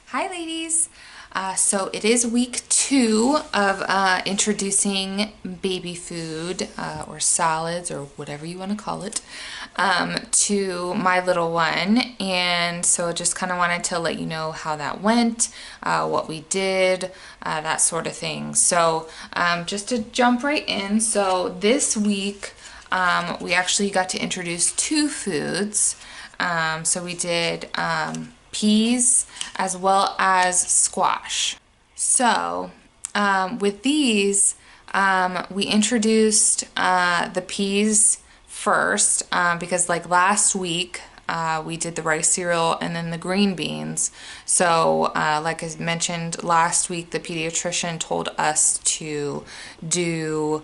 Hi ladies! So it is week 2 of introducing baby food or solids or whatever you want to call it to my little one, and so just kind of wanted to let you know how that went, what we did, that sort of thing. So just to jump right in, so this week we actually got to introduce 2 foods. So we did peas as well as squash. So with these, we introduced the peas first because like last week we did the rice cereal and then the green beans. So like I mentioned last week, the pediatrician told us to do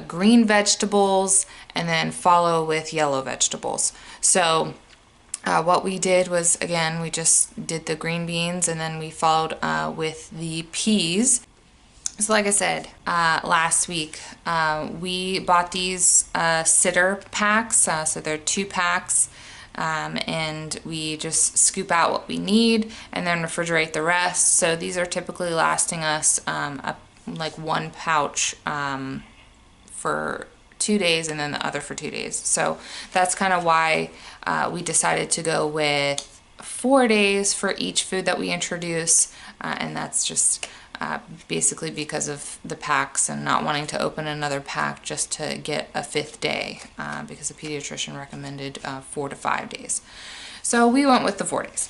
green vegetables and then follow with yellow vegetables. So what we did was, again, we just did the green beans and then we followed with the peas. So like I said, last week, we bought these sitter packs, so they're 2 packs, and we just scoop out what we need and then refrigerate the rest. So these are typically lasting us like 1 pouch for 2 days and then the other for 2 days. So that's kind of why we decided to go with 4 days for each food that we introduce, and that's just basically because of the packs and not wanting to open another pack just to get a 5th day, because the pediatrician recommended 4 to 5 days. So we went with the 4 days.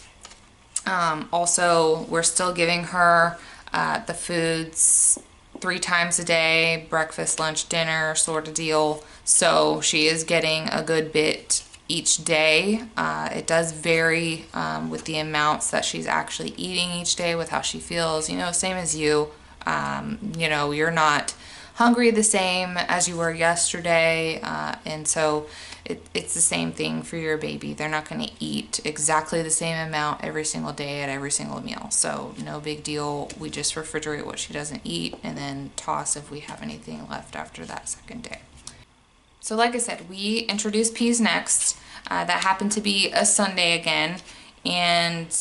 Also, we're still giving her the foods 3 times a day, breakfast, lunch, dinner sort of deal. So she is getting a good bit each day. It does vary with the amounts that she's actually eating each day with how she feels. You know, same as you. You know, you're not hungry the same as you were yesterday, and so it's the same thing for your baby. They're not going to eat exactly the same amount every single day at every single meal. So no big deal. We just refrigerate what she doesn't eat and then toss if we have anything left after that 2nd day. So like I said, we introduced peas next. That happened to be a Sunday again, and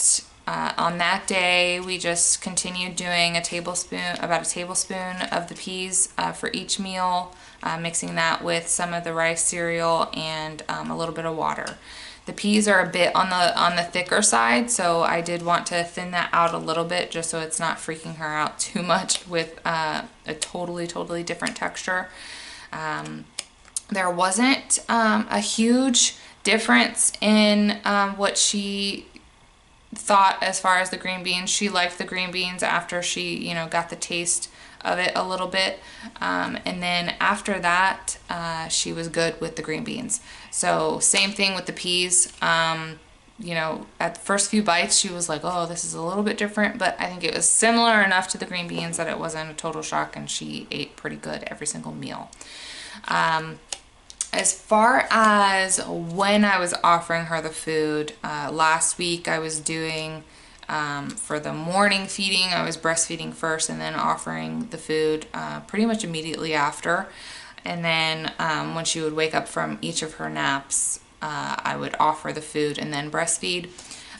on that day we just continued doing about a tablespoon of the peas for each meal, mixing that with some of the rice cereal and a little bit of water. The peas are a bit on the thicker side, so I did want to thin that out a little bit just so it's not freaking her out too much with a totally different texture. There wasn't a huge difference in what she thought as far as the green beans. She liked the green beans after she, you know, got the taste of it a little bit. And then after that, she was good with the green beans. So same thing with the peas. You know, at the first few bites, she was like, oh, this is a little bit different, but I think it was similar enough to the green beans that it wasn't a total shock, and she ate pretty good every single meal. As far as when I was offering her the food, last week I was doing, for the morning feeding, I was breastfeeding first and then offering the food pretty much immediately after. And then when she would wake up from each of her naps, I would offer the food and then breastfeed.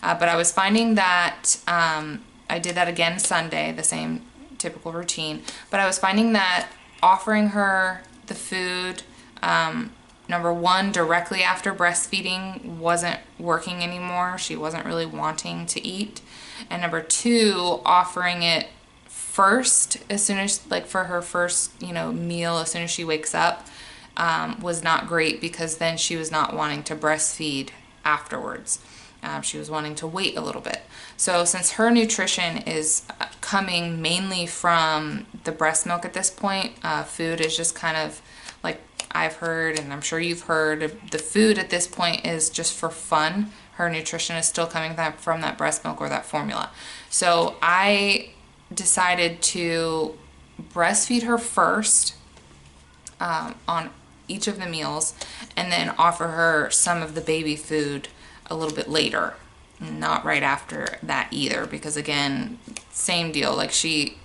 But I was finding that I did that again Sunday, the same typical routine, but I was finding that offering her the food, number 1, directly after breastfeeding wasn't working anymore. She wasn't really wanting to eat. And number 2, offering it first, as soon as, like for her first, you know, meal, as soon as she wakes up, was not great, because then she was not wanting to breastfeed afterwards. She was wanting to wait a little bit. So since her nutrition is coming mainly from the breast milk at this point, food is just kind of, like I've heard, and I'm sure you've heard, the food at this point is just for fun. Her nutrition is still coming from that breast milk or that formula. So I decided to breastfeed her first on each of the meals, and then offer her some of the baby food a little bit later, not right after that either, because again, same deal, like she,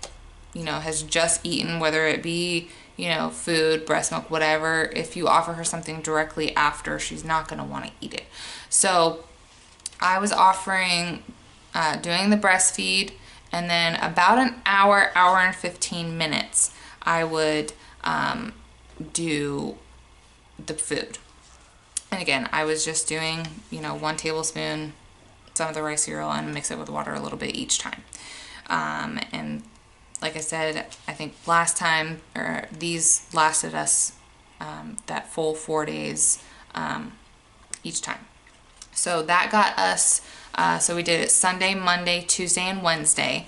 you know, has just eaten, whether it be, you know, food, breast milk, whatever. If you offer her something directly after, she's not going to want to eat it. So I was offering doing the breastfeed, and then about an hour, hour and 15 minutes, I would do the food. And again, I was just doing, 1 tablespoon, some of the rice cereal, and mix it with water a little bit each time. And like I said, I think last time, or these lasted us that full 4 days each time. So that got us, so we did it Sunday, Monday, Tuesday, and Wednesday.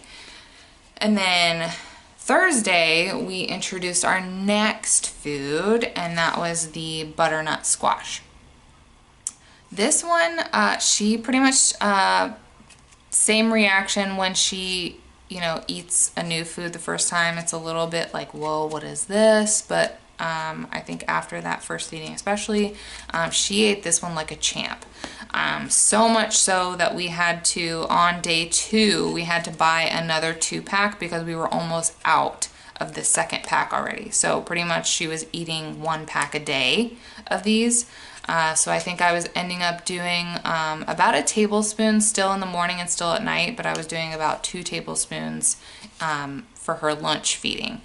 And then Thursday, we introduced our next food, and that was the butternut squash. This one, she pretty much, same reaction when she, eats a new food the first time. It's a little bit like, whoa, what is this? But I think after that first feeding especially, she ate this one like a champ. So much so that we had to, on day 2, we had to buy another 2-pack because we were almost out of the second pack already. So pretty much she was eating 1 pack a day of these. So I think I was ending up doing about a tablespoon still in the morning and still at night, but I was doing about 2 tablespoons for her lunch feeding.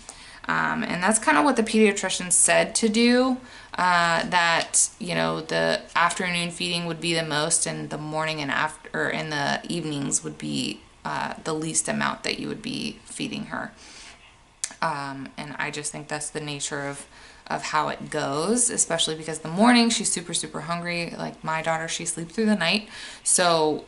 And that's kind of what the pediatrician said to do, that, the afternoon feeding would be the most, and the morning and after, or in the evenings would be the least amount that you would be feeding her. And I just think that's the nature of how it goes, especially because the morning she's super, super hungry. Like my daughter, she sleeps through the night. So,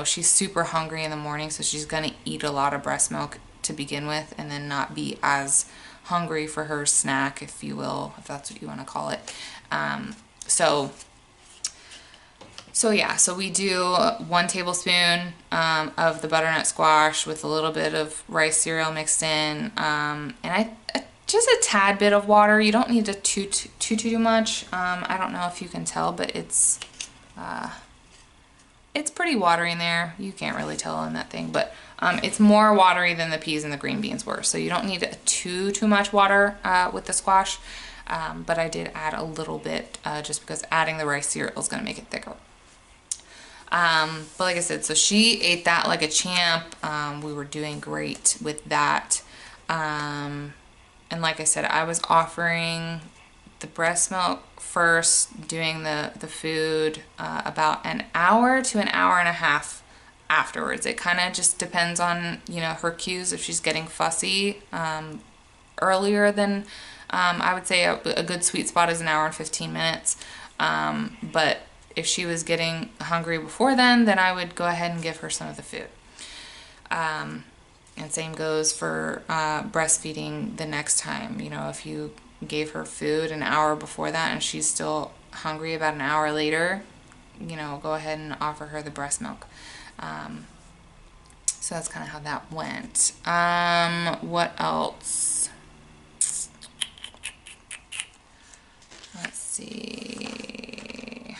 she's super hungry in the morning. So she's going to eat a lot of breast milk to begin with, and then not be as hungry for her snack, if you will, if that's what you want to call it. So yeah, so we do 1 tablespoon of the butternut squash with a little bit of rice cereal mixed in, and just a tad bit of water. You don't need too much. I don't know if you can tell, but it's pretty watery in there. You can't really tell in that thing, but it's more watery than the peas and the green beans were. So you don't need too much water with the squash, but I did add a little bit just because adding the rice cereal is going to make it thicker. But like I said, so she ate that like a champ. We were doing great with that. And like I said, I was offering the breast milk first, doing the food about an hour to an hour and a half afterwards. It kind of just depends on, her cues. If she's getting fussy earlier than, I would say a good sweet spot is an hour and 15 minutes. But if she was getting hungry before then I would go ahead and give her some of the food. And same goes for breastfeeding the next time. If you gave her food an hour before that and she's still hungry about an hour later, go ahead and offer her the breast milk. So that's kind of how that went. What else? Let's see.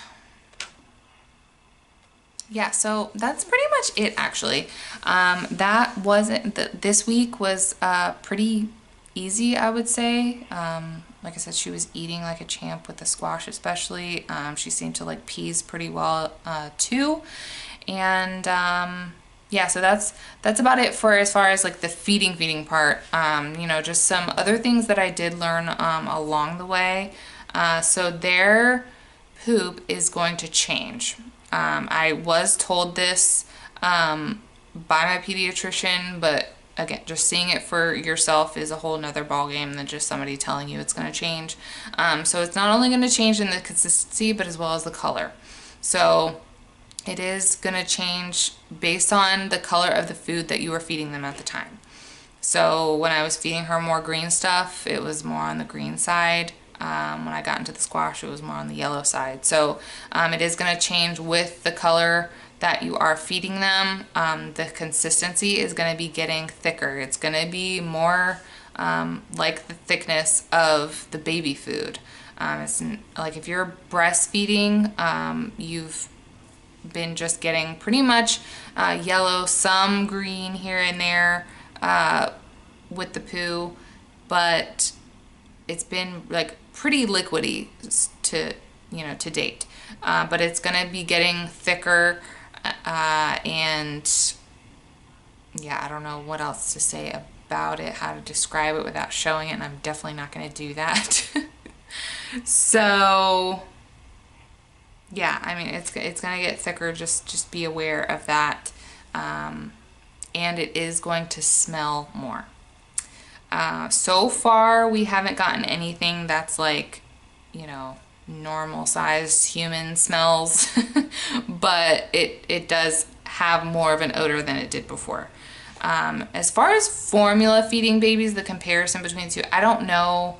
Yeah, so that's pretty much it actually. That wasn't, this week was pretty easy, I would say. Like I said, she was eating like a champ with the squash especially. She seemed to like peas pretty well too. And yeah, so that's about it for as far as like the feeding part. Just some other things that I did learn along the way. So their poop is going to change. I was told this by my pediatrician, but again, just seeing it for yourself is a whole nother ballgame than just somebody telling you it's going to change. So it's not only going to change in the consistency, but as well as the color. So it is going to change based on the color of the food that you were feeding them at the time. So when I was feeding her more green stuff, it was more on the green side. When I got into the squash, it was more on the yellow side. So it is going to change with the color that you are feeding them. The consistency is going to be getting thicker. It's going to be more like the thickness of the baby food. It's like if you're breastfeeding, you've been just getting pretty much yellow, some green here and there with the poo, but it's been like pretty liquidy to date. But it's gonna be getting thicker and yeah, I don't know what else to say about it, how to describe it without showing it, and I'm definitely not going to do that. So yeah, I mean, it's going to get thicker. Just be aware of that. And it is going to smell more. So far, we haven't gotten anything that's like, you know, normal sized human smells, but it does have more of an odor than it did before. As far as formula feeding babies, the comparison between the two, I don't know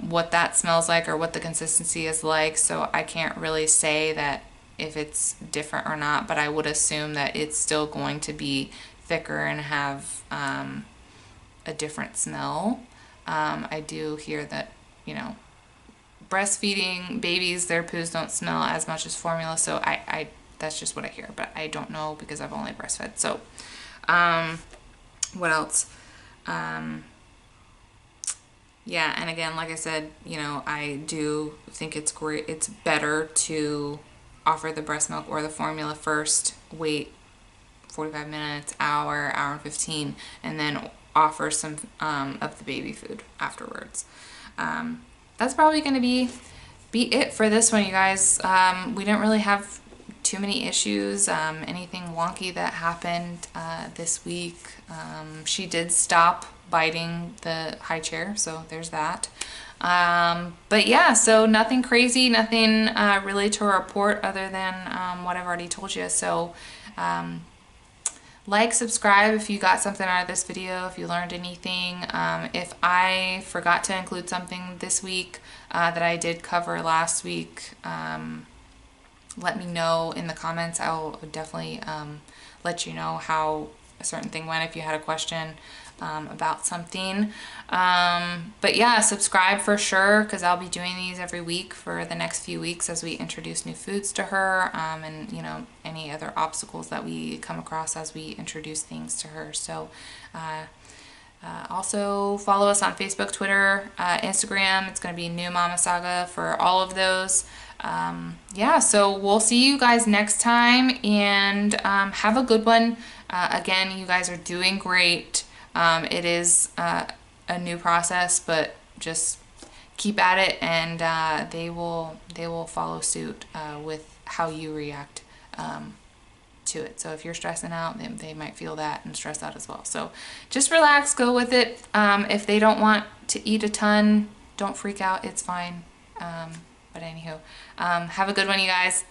what that smells like or what the consistency is like, so I can't really say that if it's different or not, but I would assume that it's still going to be thicker and have a different smell. I do hear that, you know, breastfeeding babies, their poos don't smell as much as formula, so I that's just what I hear, but I don't know because I've only breastfed. So what else? Yeah, and again, like I said, you know, I do think it's great. It's better to offer the breast milk or the formula first, wait 45 minutes, hour and 15, and then offer some of the baby food afterwards. That's probably going to be it for this one, you guys. We didn't really have too many issues, anything wonky that happened this week. She did stop biting the high chair, so there's that. But yeah, so nothing crazy, nothing really to report other than what I've already told you. So like, subscribe if you got something out of this video, if you learned anything. If I forgot to include something this week that I did cover last week, let me know in the comments. I'll definitely let you know how a certain thing went if you had a question about something. But yeah, subscribe for sure, because I'll be doing these every week for the next few weeks as we introduce new foods to her, and you know, any other obstacles that we come across as we introduce things to her. So also follow us on Facebook, Twitter, Instagram. It's going to be New Mama Saga for all of those. Yeah, so we'll see you guys next time, and have a good one. Again, you guys are doing great. It is a new process, but just keep at it, and they will follow suit with how you react to it. So if you're stressing out, they might feel that and stress out as well. So just relax, go with it. If they don't want to eat a ton, don't freak out. It's fine. But anywho, have a good one, you guys.